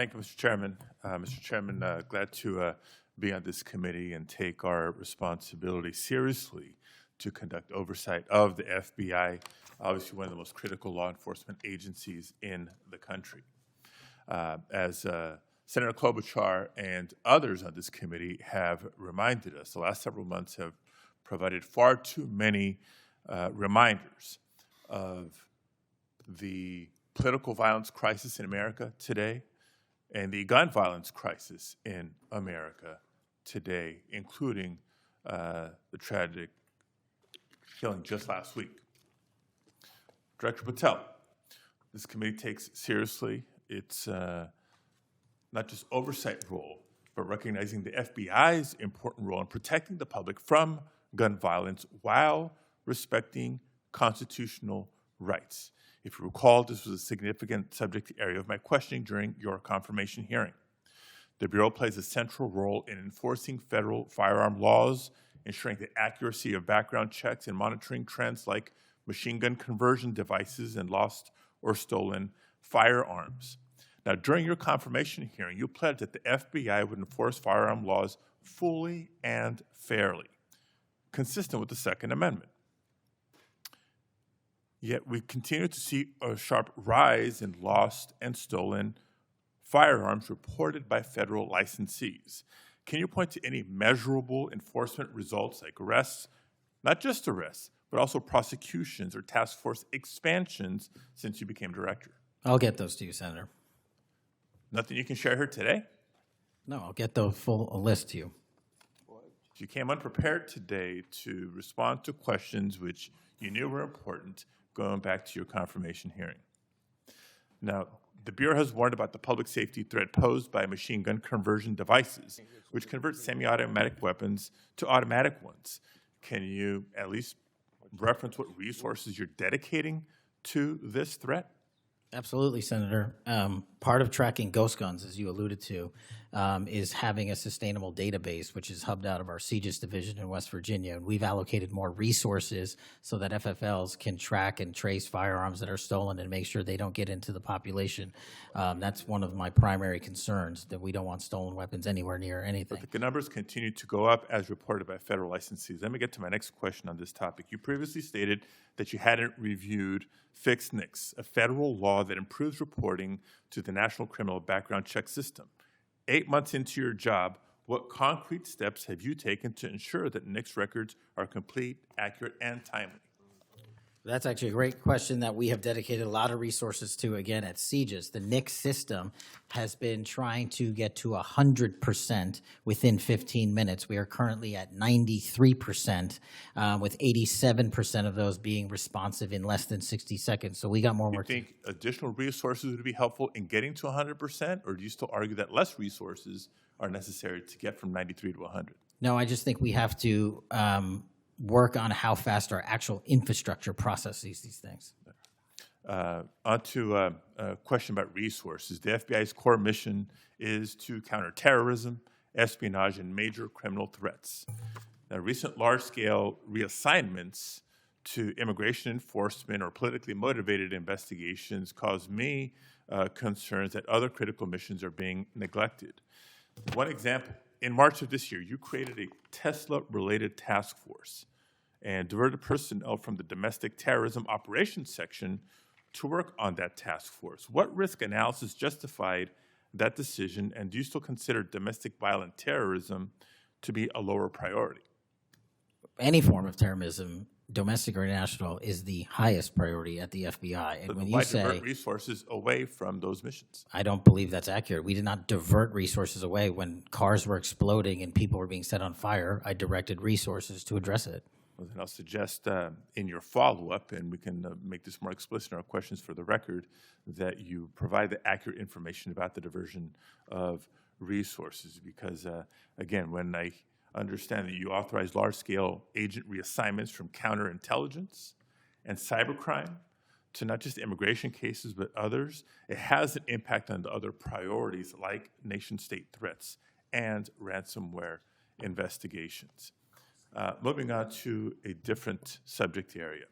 Thank you, Mr. Chairman. Glad to be on this committee and take our responsibility seriously to conduct oversight of the FBI, obviously one of the most critical law enforcement agencies in the country. As Senator Klobuchar and others on this committee have reminded us, the last several months have provided far too many reminders of the political violence crisis in America today and the gun violence crisis in America today, including the tragic killing just last week. Director Patel, this committee takes seriously its not just oversight role, but recognizing the FBI's important role in protecting the public from gun violence while respecting constitutional rights. If you recall, this was a significant subject area of my questioning during your confirmation hearing. The Bureau plays a central role in enforcing federal firearm laws, ensuring the accuracy of background checks and monitoring trends like machine gun conversion devices and lost or stolen firearms. Now, during your confirmation hearing, you pledged that the FBI would enforce firearm laws fully and fairly, consistent with the Second Amendment. Yet we continue to see a sharp rise in lost and stolen firearms reported by federal licensees. Can you point to any measurable enforcement results like arrests, not just arrests, but also prosecutions or task force expansions since you became director? I'll get those to you, Senator. Nothing you can share here today? No, I'll get the full list to you. You came unprepared today to respond to questions which you knew were important, going back to your confirmation hearing. Now, the Bureau has warned about the public safety threat posed by machine gun conversion devices, which convert semi-automatic weapons to automatic ones. Can you at least reference what resources you're dedicating to this threat? Absolutely, Senator. Part of tracking ghost guns, as you alluded to, is having a sustainable database, which is hubbed out of our CJIS division in West Virginia. And we've allocated more resources so that FFLs can track and trace firearms that are stolen and make sure they don't get into the population. That's one of my primary concerns, that we don't want stolen weapons anywhere near anything. But the numbers continue to go up as reported by federal licensees. Let me get to my next question on this topic. You previously stated that you hadn't reviewed FIX-NICS, a federal law that improves reporting to the National Criminal Background Check System. 8 months into your job, what concrete steps have you taken to ensure that NICS records are complete, accurate, and timely? That's actually a great question that we have dedicated a lot of resources to, again, at CJIS. The NICS system has been trying to get to 100% within 15 minutes. We are currently at 93%, with 87% of those being responsive in less than 60 seconds. So we got more work. Do you think additional resources would be helpful in getting to 100%, or do you still argue that less resources are necessary to get from 93 to 100? No, I just think we have to work on how fast our actual infrastructure processes these things. On to a question about resources. The FBI's core mission is to counter terrorism, espionage, and major criminal threats. Now, recent large-scale reassignments to immigration enforcement or politically motivated investigations cause me concerns that other critical missions are being neglected. One example, in March of this year, you created a Tesla-related task force and diverted personnel from the domestic terrorism operations section to work on that task force. What risk analysis justified that decision, and do you still consider domestic violent terrorism to be a lower priority? Any form of terrorism, domestic or national, is the highest priority at the FBI. And when you say divert resources away from those missions? I don't believe that's accurate. We did not divert resources away. When cars were exploding and people were being set on fire, I directed resources to address it. Well, then I'll suggest in your follow-up, and we can make this more explicit in our questions for the record, that you provide the accurate information about the diversion of resources. Because, again, when I understand that you authorize large-scale agent reassignments from counterintelligence and cybercrime to not just immigration cases but others, it has an impact on the other priorities like nation-state threats and ransomware investigations. Moving on to a different subject area.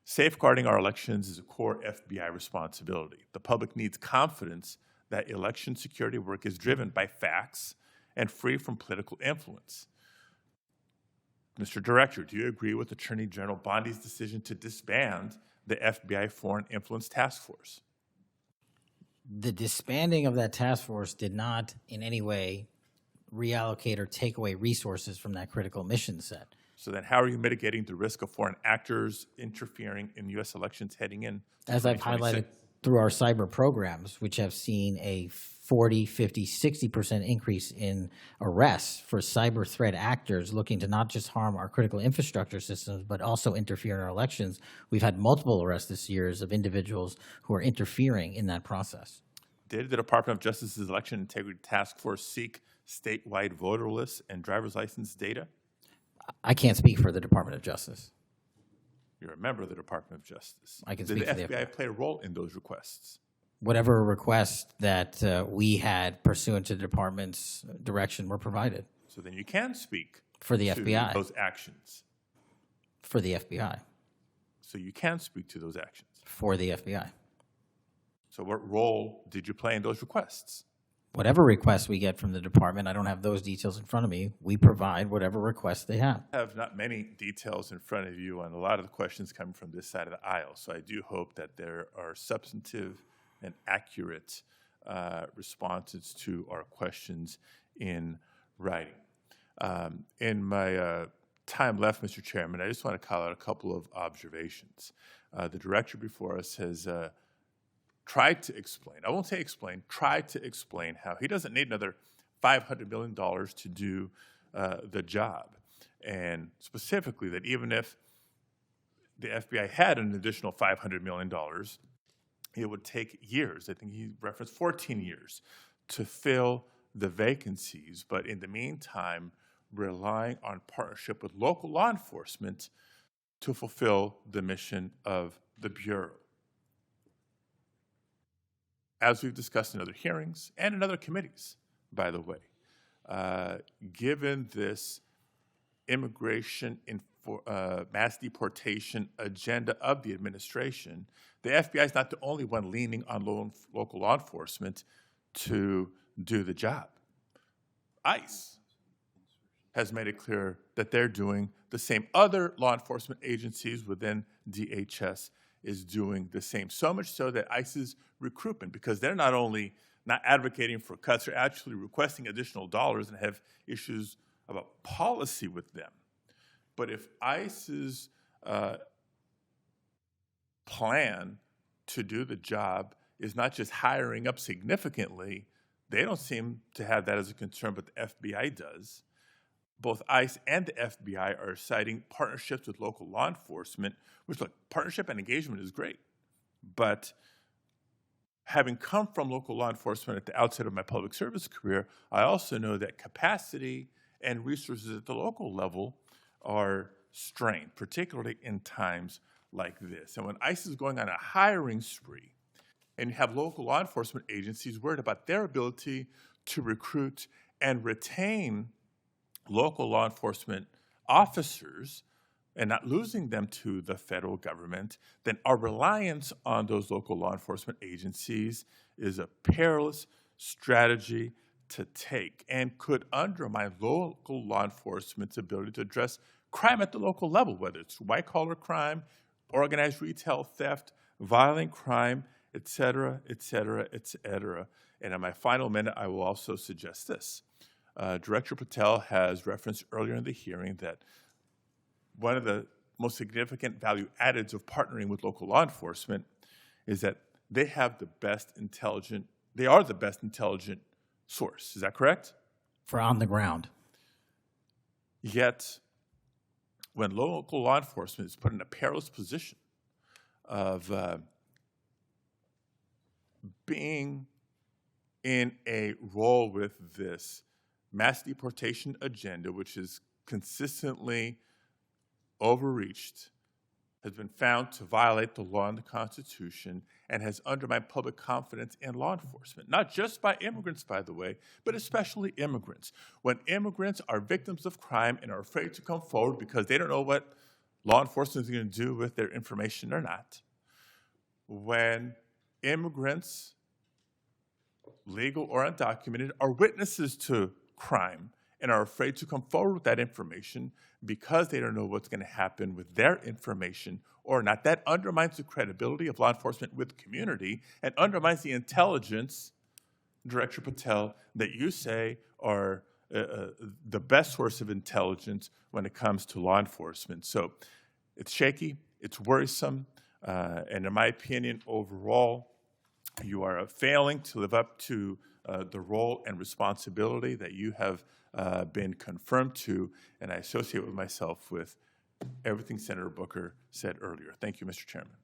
Safeguarding our elections is a core FBI responsibility. The public needs confidence that election security work is driven by facts and free from political influence. Mr. Director, do you agree with Attorney General Bondi's decision to disband the FBI Foreign Influence Task Force? The disbanding of that task force did not in any way reallocate or take away resources from that critical mission set. So then how are you mitigating the risk of foreign actors interfering in U.S. elections heading in? As I've highlighted through our cyber programs, which have seen a 40, 50, 60% increase in arrests for cyber threat actors looking to not just harm our critical infrastructure systems, but also interfere in our elections. We've had multiple arrests this year of individuals who are interfering in that process. Did the Department of Justice's Election Integrity Task Force seek statewide voter lists and driver's license data? I can't speak for the Department of Justice. You're a member of the Department of Justice. I can Did speak the for the FBI play a role in those requests? Whatever request that we had pursuant to the department's direction were provided. So then you can speak For the to FBI. those actions. For the FBI. So you can speak to those actions. For the FBI. So what role did you play in those requests? Whatever requests we get from the department, I don't have those details in front of me. We provide whatever requests they have. I have not many details in front of you on a lot of the questions coming from this side of the aisle. So I do hope that there are substantive and accurate responses to our questions in writing. In my time left, Mr. Chairman, I just want to call out a couple of observations. The director before us has tried to explain, I won't say explain, tried to explain how he doesn't need another $500 million to do the job. And specifically that even if the FBI had an additional $500 million, it would take years. I think he referenced 14 years to fill the vacancies. But in the meantime, relying on partnership with local law enforcement to fulfill the mission of the Bureau. As we've discussed in other hearings and in other committees, by the way, given this immigration mass deportation agenda of the administration, the FBI is not the only one leaning on local law enforcement to do the job. ICE has made it clear that they're doing the same. Other law enforcement agencies within DHS is doing the same. So much so that ICE's recruitment, because they're not only not advocating for cuts, they're actually requesting additional dollars and have issues about policy with them. But if ICE's plan to do the job is not just hiring up significantly, they don't seem to have that as a concern, but the FBI does. Both ICE and the FBI are citing partnerships with local law enforcement, which, look, partnership and engagement is great. But having come from local law enforcement at the outset of my public service career, I also know that capacity and resources at the local level are strained, particularly in times like this. And when ICE is going on a hiring spree, and you have local law enforcement agencies worried about their ability to recruit and retain local law enforcement officers and not losing them to the federal government, then our reliance on those local law enforcement agencies is a perilous strategy to take and could undermine local law enforcement's ability to address crime at the local level, whether it's white-collar crime, organized retail theft, violent crime, et cetera, et cetera, et cetera. And in my final minute, I will also suggest this. Director Patel has referenced earlier in the hearing that one of the most significant value addeds of partnering with local law enforcement is that they are the best intelligent source. Is that correct? For on the ground. Yet, when local law enforcement is put in a perilous position of being in a role with this mass deportation agenda, which is consistently overreached, has been found to violate the law and the Constitution, and has undermined public confidence in law enforcement, not just by immigrants, by the way, but especially immigrants. When immigrants are victims of crime and are afraid to come forward because they don't know what law enforcement is going to do with their information or not, when immigrants legal or undocumented, are witnesses to crime and are afraid to come forward with that information because they don't know what's going to happen with their information or not. That undermines the credibility of law enforcement with the community and undermines the intelligence, Director Patel, that you say are the best source of intelligence when it comes to law enforcement. So it's shaky, it's worrisome, and in my opinion, overall, you are failing to live up to the role and responsibility that you have been confirmed to, and I associate with myself with everything Senator Booker said earlier. Thank you, Mr. Chairman.